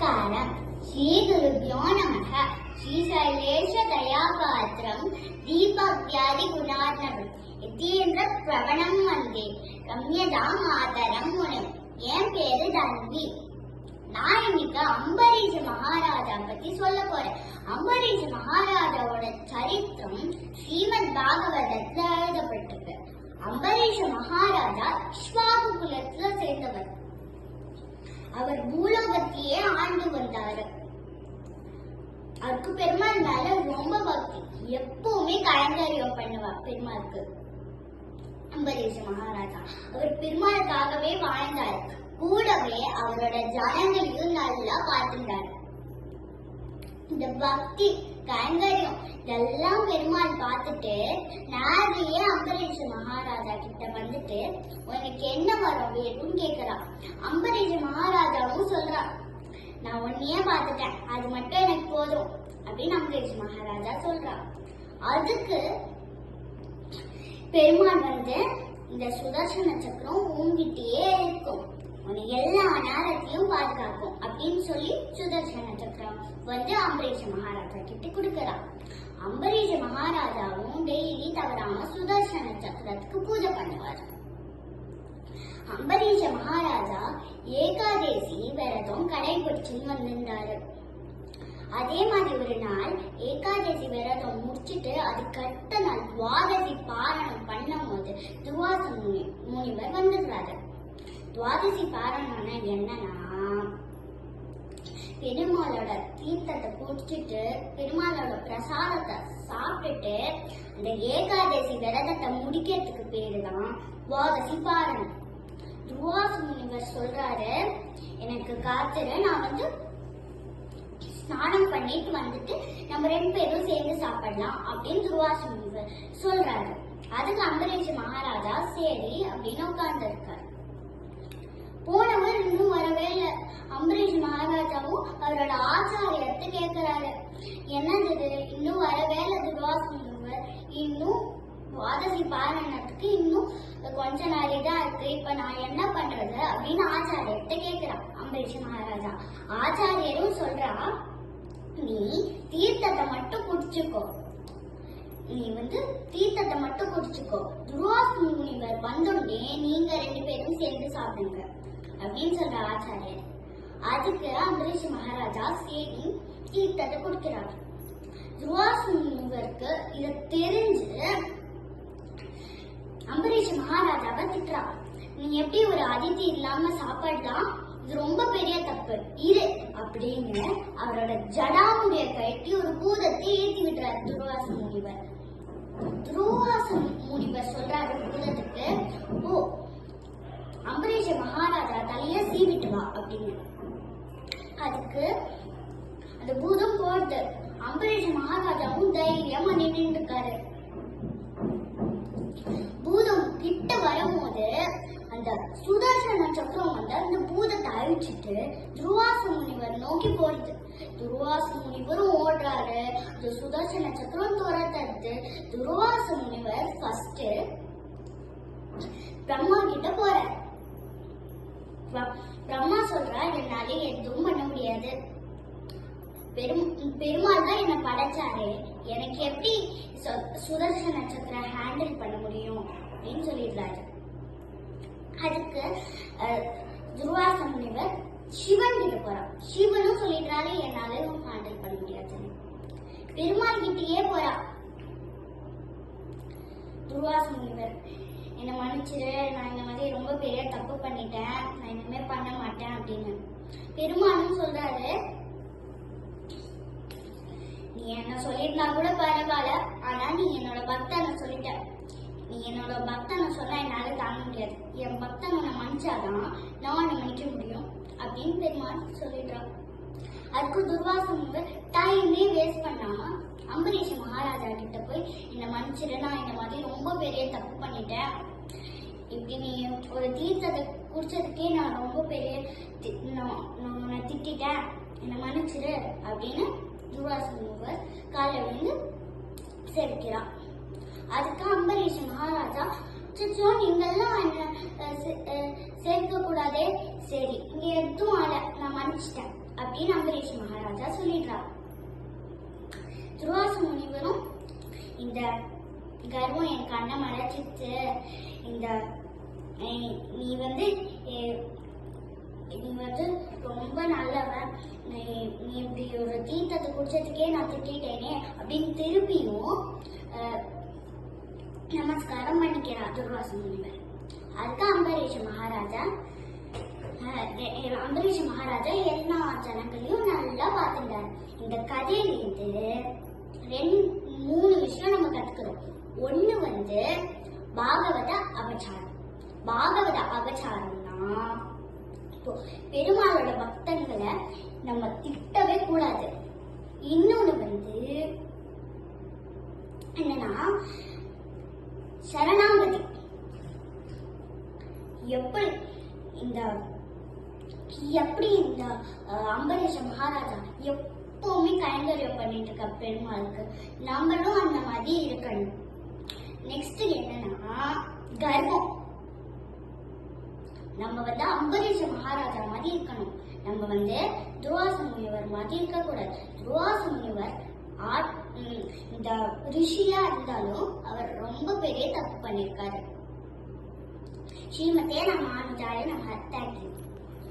நமஸ்காரம். ஸ்ரீ குருப்யோ நமஹ. ஸ்ரீ சைலேஷ தயாபாத்திரம் தீபக்யாதி குணார்ணவம் யதீந்திர பிரவணம் வந்தே ரம்யதா மாதரம் முனம். என் பேரு தன்வி. நான் இன்னைக்கு அம்பரீஷ மகாராஜா பத்தி சொல்ல போறேன். அம்பரீஷ மகாராஜாவோட சரித்திரம் ஸ்ரீமத் பாகவதத்துல எழுதப்பட்டிருக்கு. அம்பரீஷ மகாராஜா இக்ஷ்வாகு குலத்துல சேர்ந்தவர். அவர் பூலோகத்தையே ஆண்டு வந்தாரு. அவருக்கு பெருமாள் மேல ரொம்ப பக்தி. எப்பவுமே கைங்கரியம் பண்ணுவார் பெருமாளுக்கு. அம்பரீஷ மகாராஜா அவர் பெருமாளுக்காகவே வாழ்ந்தார். கூடவே அவரோட ஜனங்களையும் நல்லா பார்த்துட்டார். இந்த பக்தி கைங்கரியம் இதெல்லாம் பெருமாள் பார்த்துட்டு நேரடியே அம்பரீஷ மகாராஜா கிட்ட வந்துட்டு உனக்கு என்ன வரம் வேணும்னு கேக்குறான். அம்பரீஷ மகாராஜாவும் சொல்றான், நான் உன்னையே பார்த்துட்டேன், அது மட்டும் எனக்கு போதும் அப்படின்னு அம்பரீஷ மகாராஜா சொல்றான். அதுக்கு பெருமாள் வந்து இந்த சுதர்சன சக்கரம் உன்கிட்டயே இருக்கும், உன்னை எல்லா நேரத்தையும் பாதுகாக்கும் அப்படின்னு சொல்லி சுதர்சன சக்கரம் வந்து அம்பரீஷ மகாராஜா கிட்ட கொடுக்கறான். அம்பரீஷ மகாராஜாவும் டெய்லி தவறாம சுதர்சன சக்கரத்துக்கு பூஜை பண்ணுவார். அம்பரீஷ மகாராஜா ஏகாதேசி விரதம் கடைபிடிச்சுன்னு வந்திருந்தாரு. அதே மாதிரி ஒரு நாள் ஏகாதசி விரதம் முடிச்சுட்டு அதுக்கு அடுத்த நாள் துவாதசி பாரணம் பண்ணும் போது துர்வாச முனிவர் வந்துடுறாரு. துவாதசி பாரணம்னா என்னன்னா, பெருமாளோட தீர்த்தத்தை குடிச்சிட்டு பெருமாளோட பிரசாதத்தை சாப்பிட்டுட்டு அந்த ஏகாதசி விரதத்தை முடிக்கிறதுக்கு பேருதான் துவாதசி பாரணம். துர்வாச முனிவர் சொல்றாரு, எனக்கு காத்துரு, நான் வந்து ஸ்நானம் பண்ணிட்டு வந்துட்டு நம்ம 2 பேரும் சேர்ந்து சாப்பிடலாம் அப்படின்னு துர்வாச முனிவர் சொல்றாரு. அதுக்கு அம்பரீஷ மகாராஜா சரி அப்படின்னு உட்கார்ந்து இருக்காரு. போனவர் இன்னும் வரவே இல்லை. அம்பரீஷ் மகாராஜாவும் அவரோட ஆச்சாரியத்தை கேட்கிறாரு, என்னது இன்னும் வரவே இல்லை துர்வாச முனிவர், இன்னும் துவாதசி பாரணத்துக்கு இன்னும் கொஞ்ச நாளே தான் இருக்கு, இப்ப நான் என்ன பண்றது அப்படின்னு ஆச்சாரியத்தை கேட்கிறான் அம்பரீஷ மகாராஜா. ஆச்சாரியரும் சொல்றா, நீ தீர்த்தத்தை மட்டும் குடிச்சுக்கோ, நீ வந்து தீர்த்தத்தை மட்டும் குடிச்சுக்கோ, துர்வாச முனிவர் வந்தோடனே நீங்க 2 பேரும் சேர்ந்து சாப்பிடுங்க அப்படின்னு சொல்ற ஆச்சாரியர். அதுக்கு அம்பரீஷ மகாராஜா சரி தீர்த்தத்தை குடிக்கிறார். துர்வாச முனிவருக்கு இத தெரிஞ்சு அம்பரீஷ மகாராஜாவை திட்டுறா, நீ எப்படி ஒரு அதிதி இல்லாம சாப்பாடுதான், இது ரொம்ப பெரிய தப்பு இரு அப்படின்னு அவரோட ஜடாமுடிய கட்டி ஒரு பூதத்தை ஏற்றி விடுறாரு துர்வாச முனிவர். துர்வாச முனிவர் சொல்றாரு பூதத்துக்கு, ஓ அம்பரீஷ மகாராஜா தலைய சீவிட்டு வா அப்படின்னு. அதுக்கு அந்த பூதம் போடுது. அம்பரீஷ மகாராஜாவும் தைரியமா நின்று இருக்காரு. பூதம் கிட்ட வரும்போது அந்த சுதர்சன சக்கரம் வந்து அந்த பூதத்தை அழிச்சிட்டு துர்வாச முனிவர் நோக்கி போறது. துர்வாச முனிவரும் ஓடுறாரு. அந்த சுதர்சன சக்கரம் துரத்துறது. துர்வாச முனிவர் ஃபர்ஸ்ட் பிரம்மா கிட்ட போறார். பிரம்மா சொல்றா, என்னால எதுவும் பண்ண முடியாது, பெருமாள் தான் என்ன படைச்சாரு, எனக்கு எப்படி சுதர்சன சக்கரம் ஹேண்டில் பண்ண முடியும் அப்படின்னு சொல்லிடுறாரு. அதுக்கு துர்வாச முனிவர் சிவன் கிட்ட போறான். சிவனும் சொல்லிடுறாரு, என்னால ஹேண்டில் பண்ண முடியாது. பெருமாள் கிட்டயே போறா. துர்வாச முனிவர், என்ன மன்னிச்சிரு, நான் இந்த மாதிரி ரொம்ப பெரிய தப்பு பண்ணிட்டேன், நான் இனிமே பண்ண மாட்டேன் அப்படின்னு. பெருமாளும் சொல்றாரு, நீ என்ன சொல்லிருந்தா கூட பரவாயில்ல, ஆனா நீ என்னோட பக்தனை சொல்லிட்ட, நீ என்னோட பக்தனை சொன்னா என்னால தாங்க முடியாது, என் பக்தனை நான் மன்னிச்சாதான் நான் உன்னை மன்னிக்க முடியும் அப்படின்னு பெருமாள் சொல்லிடுறான். அதுக்கு துர்வாச முனிவர் டைமே வேஸ்ட் பண்ணாம அம்பரீஷ மகாராஜா கிட்ட போய், என்ன மன்னிச்சிரு, நான் இந்த மாதிரி ரொம்ப பெரிய தப்பு பண்ணிட்டேன், இப்படி நீ ஒரு தீர்த்தத்தை குடிச்சதுக்கே நான் ரொம்ப பெரிய நான் திட்டேன், என்ன மன்னிச்சிரு அப்படின்னு துர்வாச முனிவர் காலை விழுந்து செலுக்கிறான். அதுக்கு அம்பரீஷ மகாராஜா, நீங்கெல்லாம் என்ன சேர்க்க கூடாதே, சரி இங்க எதுவும் ஆல, நான் மன்னிச்சிட்டேன் அப்படின்னு அம்பரீஷ் மகாராஜா சொல்லிடுறார். துர்வாச முனிவரும் இந்த கர்வம் என் கண்ணை மறைச்சிட்டு, இந்த நீ வந்து ரொம்ப நல்லவன், நீ இப்படி ஒரு தீர்த்தத்தை குடிச்சதுக்கே நான் திட்டேனே அப்படின்னு திருப்பியும் நமஸ்காரம் பண்ணிக்கிறார் துர்வாச முனிவர். அதுக்கு அம்பரீஷ மகாராஜா எல்லா ஜனங்களையும் நல்லா பார்த்துட்டார். இந்த கதையிலிருந்து 3 விஷயம் நம்ம கத்துக்கிறோம். ஒண்ணு வந்து பாகவத அபச்சாரம். பாகவத அபச்சாரம்னா இப்போ பெருமாளோட பக்தர்களை நம்ம திட்டவே கூடாது. இன்னொன்னு வந்து என்னன்னா சரணாகதி. எப்படி இந்த அம்பரீஷ மகாராஜா எப்பவுமே கைங்கரியம் பண்ணிட்டு இருக்க பெருமாளுக்கு நம்மளும் அந்த மாதிரி இருக்கணும். நெக்ஸ்ட் என்னன்னா கர்வம். நம்ம வந்து அம்பரீஷ மகாராஜா மாதிரி இருக்கணும். நம்ம வந்து துர்வாச முனிவர் மாதிரி இருக்கக்கூடாது. துர்வாச முனிவர் இந்த ரிஷியா இருந்தாலும் அவர் ரொம்ப பெரிய தப்பு பண்ணிருக்காரு. ஸ்ரீமதே ராமானுஜாய நமஹ. தேங்க்யூ.